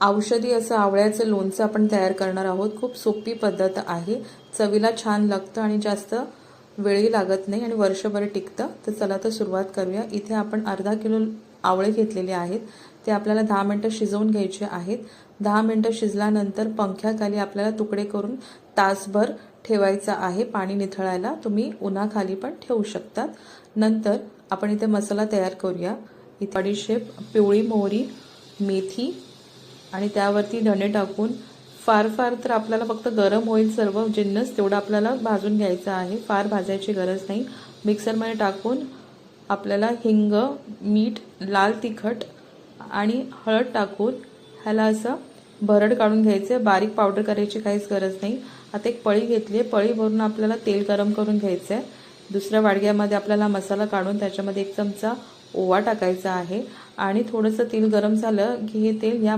औषधी असं आवळ्याचं लोणचं आपण तयार करणार आहोत। खूप सोपी पद्धत आहे, चवीला छान लागतं आणि जास्त वेळही लागत नाही आणि वर्षभर टिकतं। तर चला तर सुरुवात करूया। इथे आपण अर्धा किलो आवळे घेतलेले आहेत, ते आपल्याला 10 मिनिटं शिजवून घ्यायचे आहेत। 10 मिनिटं शिजल्यानंतर पंख्याखाली आपल्याला तुकडे करून तासभर ठेवायचा आहे पाणी निथळायला। तुम्ही उन्हाखाली पण ठेवू शकतात। नंतर आपण इथे मसाला तयार करूया। इथे बडीशेप, पिवळी मोहरी, मेथी आणि त्यावरती धणे टाकून फार तर आपल्याला फक्त गरम होईल सर्व जिन्नस तेवढा आपल्याला भाजून घ्यायचा आहे, फार भाजायची गरज नाही। मिक्सरमध्ये टाकून आपल्याला हिंग, मीठ, लाल तिखट आणि हळद टाकून ह्याला असं भरड काढून घ्यायचं, बारीक पावडर करायची काहीच गरज नाही। आता एक पळी घेतली आहे, पळी भरून आपल्याला तेल गरम करून घ्यायचं आहे। दुसऱ्या वाडग्यामध्ये आपल्याला मसाला काढून त्याच्यामध्ये 1 चमचा ओवा टाकायचा आहे आणि थोडंसं तेल गरम झालं की हे तेल या